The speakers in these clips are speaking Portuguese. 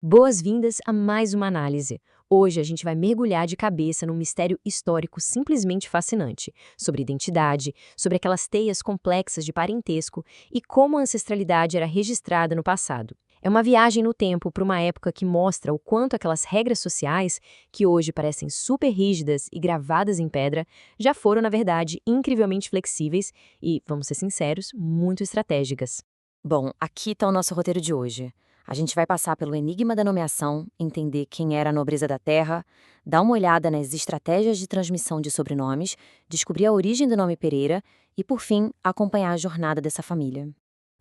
Boas-vindas a mais uma análise. Hoje a gente vai mergulhar de cabeça num mistério histórico simplesmente fascinante, sobre identidade, sobre aquelas teias complexas de parentesco e como a ancestralidade era registrada no passado. É uma viagem no tempo para uma época que mostra o quanto aquelas regras sociais, que hoje parecem super rígidas e gravadas em pedra, já foram, na verdade, incrivelmente flexíveis e, vamos ser sinceros, muito estratégicas. Bom, aqui está o nosso roteiro de hoje. A gente vai passar pelo enigma da nomeação, entender quem era a nobreza da terra, dar uma olhada nas estratégias de transmissão de sobrenomes, descobrir a origem do nome Pereira e, por fim, acompanhar a jornada dessa família.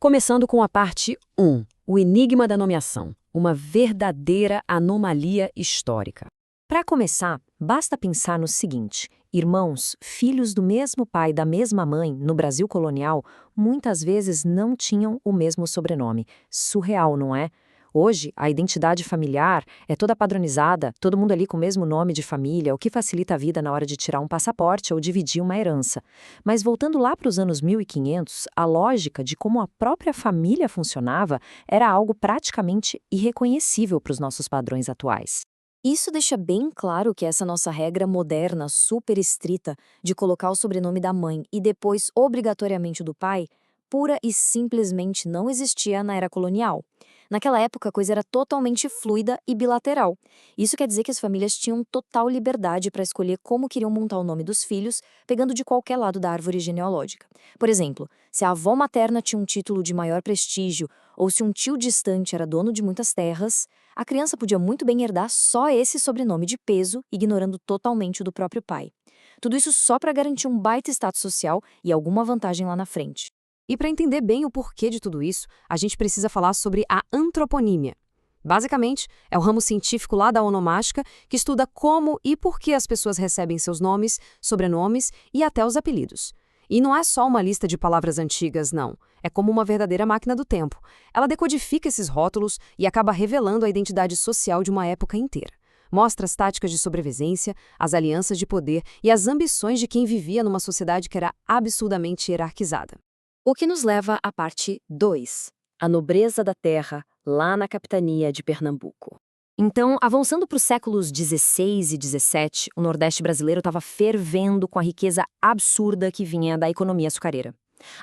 Começando com a parte 1, o enigma da nomeação, uma verdadeira anomalia histórica. Para começar, basta pensar no seguinte: irmãos, filhos do mesmo pai e da mesma mãe, no Brasil colonial, muitas vezes não tinham o mesmo sobrenome. Surreal, não é? Hoje, a identidade familiar é toda padronizada, todo mundo ali com o mesmo nome de família, o que facilita a vida na hora de tirar um passaporte ou dividir uma herança. Mas voltando lá para os anos 1500, a lógica de como a própria família funcionava era algo praticamente irreconhecível para os nossos padrões atuais. Isso deixa bem claro que essa nossa regra moderna, super estrita, de colocar o sobrenome da mãe e depois obrigatoriamente o do pai, pura e simplesmente não existia na era colonial. Naquela época, a coisa era totalmente fluida e bilateral. Isso quer dizer que as famílias tinham total liberdade para escolher como queriam montar o nome dos filhos, pegando de qualquer lado da árvore genealógica. Por exemplo, se a avó materna tinha um título de maior prestígio ou se um tio distante era dono de muitas terras, a criança podia muito bem herdar só esse sobrenome de peso, ignorando totalmente o do próprio pai. Tudo isso só para garantir um baita status social e alguma vantagem lá na frente. E para entender bem o porquê de tudo isso, a gente precisa falar sobre a antroponímia. Basicamente, é o ramo científico lá da onomástica que estuda como e por que as pessoas recebem seus nomes, sobrenomes e até os apelidos. E não é só uma lista de palavras antigas, não. É como uma verdadeira máquina do tempo. Ela decodifica esses rótulos e acaba revelando a identidade social de uma época inteira. Mostra as táticas de sobrevivência, as alianças de poder e as ambições de quem vivia numa sociedade que era absurdamente hierarquizada. O que nos leva à parte 2, a nobreza da terra, lá na capitania de Pernambuco. Então, avançando para os séculos XVI e XVII, o Nordeste brasileiro estava fervendo com a riqueza absurda que vinha da economia açucareira.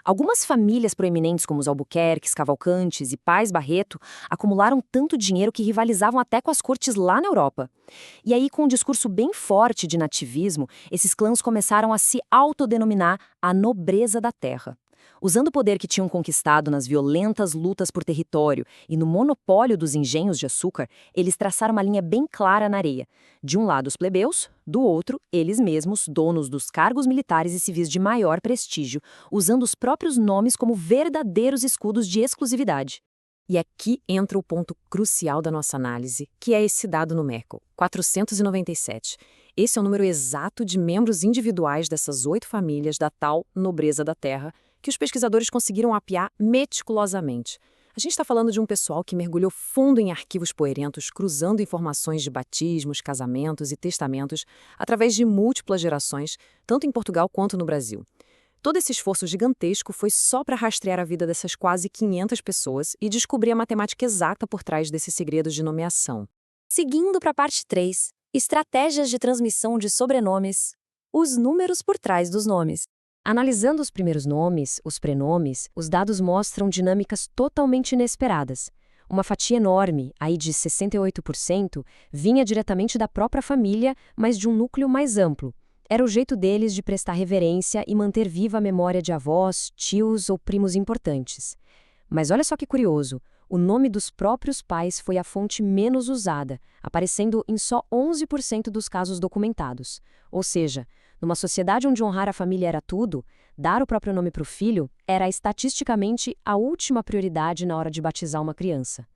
Algumas famílias proeminentes, como os Albuquerques, Cavalcantes e Pais Barreto, acumularam tanto dinheiro que rivalizavam até com as cortes lá na Europa. E aí, com um discurso bem forte de nativismo, esses clãs começaram a se autodenominar a nobreza da terra. Usando o poder que tinham conquistado nas violentas lutas por território e no monopólio dos engenhos de açúcar, eles traçaram uma linha bem clara na areia. De um lado os plebeus, do outro, eles mesmos, donos dos cargos militares e civis de maior prestígio, usando os próprios nomes como verdadeiros escudos de exclusividade. E aqui entra o ponto crucial da nossa análise, que é esse dado numérico, 497. Esse é o número exato de membros individuais dessas 8 famílias da tal nobreza da terra, que os pesquisadores conseguiram mapear meticulosamente. A gente está falando de um pessoal que mergulhou fundo em arquivos poerentos, cruzando informações de batismos, casamentos e testamentos através de múltiplas gerações, tanto em Portugal quanto no Brasil. Todo esse esforço gigantesco foi só para rastrear a vida dessas quase 500 pessoas e descobrir a matemática exata por trás desses segredos de nomeação. Seguindo para a parte 3, estratégias de transmissão de sobrenomes, os números por trás dos nomes. Analisando os primeiros nomes, os prenomes, os dados mostram dinâmicas totalmente inesperadas. Uma fatia enorme, aí de 68%, vinha diretamente da própria família, mas de um núcleo mais amplo. Era o jeito deles de prestar reverência e manter viva a memória de avós, tios ou primos importantes. Mas olha só que curioso, o nome dos próprios pais foi a fonte menos usada, aparecendo em só 11% dos casos documentados. Ou seja, numa sociedade onde honrar a família era tudo, dar o próprio nome para o filho era estatisticamente a última prioridade na hora de batizar uma criança.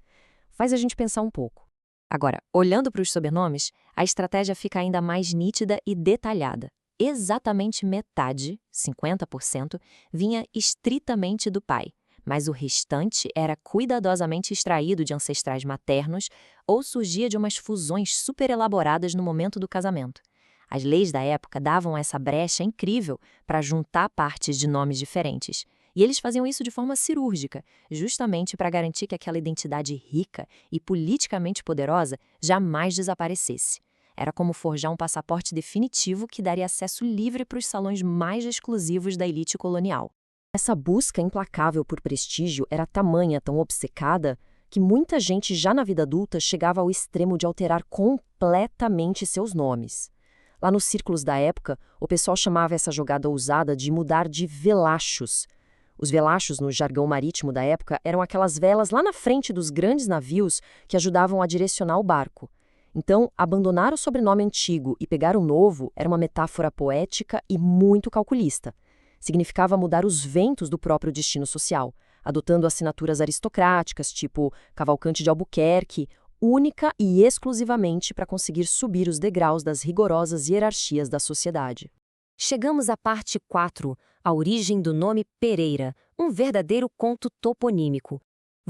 Faz a gente pensar um pouco. Agora, olhando para os sobrenomes, a estratégia fica ainda mais nítida e detalhada. Exatamente metade, 50%, vinha estritamente do pai, mas o restante era cuidadosamente extraído de ancestrais maternos ou surgia de umas fusões super elaboradas no momento do casamento. As leis da época davam essa brecha incrível para juntar partes de nomes diferentes. E eles faziam isso de forma cirúrgica, justamente para garantir que aquela identidade rica e politicamente poderosa jamais desaparecesse. Era como forjar um passaporte definitivo que daria acesso livre para os salões mais exclusivos da elite colonial. Essa busca implacável por prestígio era tamanha, tão obcecada, que muita gente já na vida adulta chegava ao extremo de alterar completamente seus nomes. Lá nos círculos da época, o pessoal chamava essa jogada ousada de mudar de velachos. Os velachos, no jargão marítimo da época, eram aquelas velas lá na frente dos grandes navios que ajudavam a direcionar o barco. Então, abandonar o sobrenome antigo e pegar um novo era uma metáfora poética e muito calculista. Significava mudar os ventos do próprio destino social, adotando assinaturas aristocráticas, tipo Cavalcante de Albuquerque, única e exclusivamente para conseguir subir os degraus das rigorosas hierarquias da sociedade. Chegamos à parte 4, a origem do nome Pereira, um verdadeiro conto toponímico.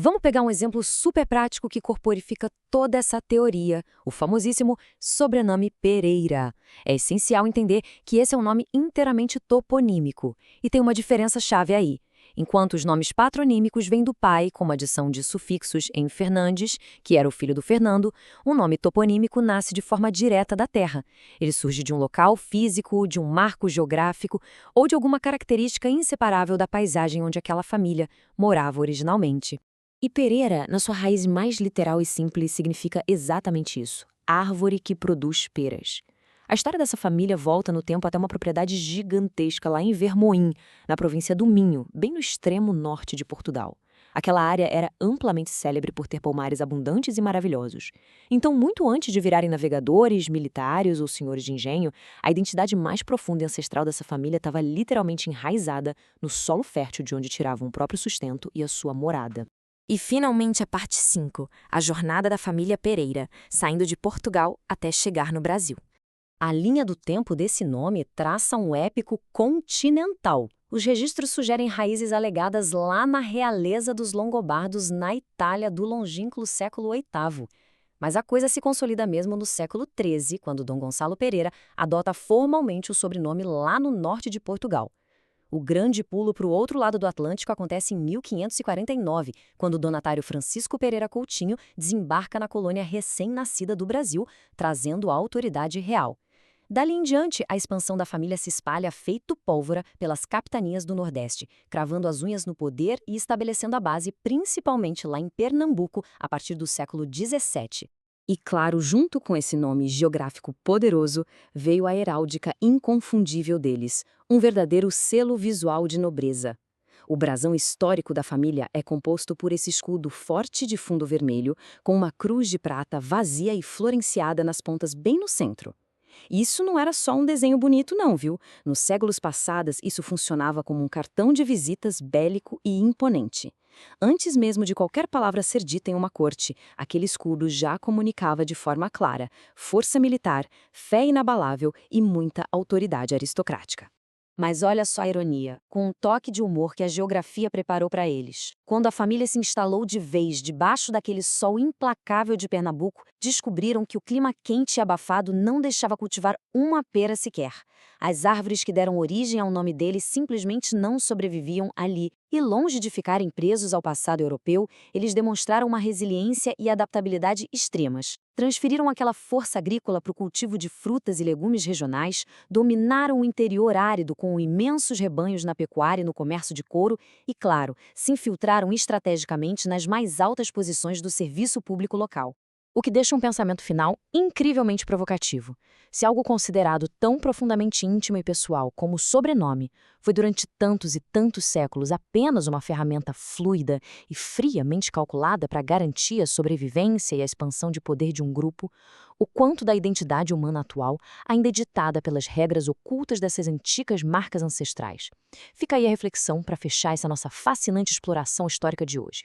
Vamos pegar um exemplo super prático que corporifica toda essa teoria, o famosíssimo sobrenome Pereira. É essencial entender que esse é um nome inteiramente toponímico, e tem uma diferença-chave aí. Enquanto os nomes patronímicos vêm do pai, como adição de sufixos em Fernandes, que era o filho do Fernando, o nome toponímico nasce de forma direta da terra. Ele surge de um local físico, de um marco geográfico ou de alguma característica inseparável da paisagem onde aquela família morava originalmente. E Pereira, na sua raiz mais literal e simples, significa exatamente isso: árvore que produz peras. A história dessa família volta no tempo até uma propriedade gigantesca lá em Vermoim, na província do Minho, bem no extremo norte de Portugal. Aquela área era amplamente célebre por ter pomares abundantes e maravilhosos. Então, muito antes de virarem navegadores, militares ou senhores de engenho, a identidade mais profunda e ancestral dessa família estava literalmente enraizada no solo fértil de onde tiravam o próprio sustento e a sua morada. E finalmente a parte 5, a jornada da família Pereira, saindo de Portugal até chegar no Brasil. A linha do tempo desse nome traça um épico continental. Os registros sugerem raízes alegadas lá na realeza dos Longobardos, na Itália do longínquo século VIII. Mas a coisa se consolida mesmo no século XIII, quando Dom Gonçalo Pereira adota formalmente o sobrenome lá no norte de Portugal. O grande pulo para o outro lado do Atlântico acontece em 1549, quando Donatário Francisco Pereira Coutinho desembarca na colônia recém-nascida do Brasil, trazendo a autoridade real. Dali em diante, a expansão da família se espalha feito pólvora pelas capitanias do Nordeste, cravando as unhas no poder e estabelecendo a base principalmente lá em Pernambuco, a partir do século XVII. E claro, junto com esse nome geográfico poderoso, veio a heráldica inconfundível deles, um verdadeiro selo visual de nobreza. O brasão histórico da família é composto por esse escudo forte de fundo vermelho, com uma cruz de prata vazia e florenciada nas pontas bem no centro. Isso não era só um desenho bonito não, viu? Nos séculos passados, isso funcionava como um cartão de visitas bélico e imponente. Antes mesmo de qualquer palavra ser dita em uma corte, aquele escudo já comunicava de forma clara força militar, fé inabalável e muita autoridade aristocrática. Mas olha só a ironia, com um toque de humor que a geografia preparou para eles. Quando a família se instalou de vez debaixo daquele sol implacável de Pernambuco, descobriram que o clima quente e abafado não deixava cultivar uma pera sequer. As árvores que deram origem ao nome deles simplesmente não sobreviviam ali. E longe de ficarem presos ao passado europeu, eles demonstraram uma resiliência e adaptabilidade extremas. Transferiram aquela força agrícola para o cultivo de frutas e legumes regionais, dominaram o interior árido com imensos rebanhos na pecuária e no comércio de couro e, claro, se infiltraram estrategicamente nas mais altas posições do serviço público local. O que deixa um pensamento final incrivelmente provocativo. Se algo considerado tão profundamente íntimo e pessoal como o sobrenome foi durante tantos e tantos séculos apenas uma ferramenta fluida e friamente calculada para garantir a sobrevivência e a expansão de poder de um grupo, o quanto da identidade humana atual ainda é ditada pelas regras ocultas dessas antigas marcas ancestrais. Fica aí a reflexão para fechar essa nossa fascinante exploração histórica de hoje.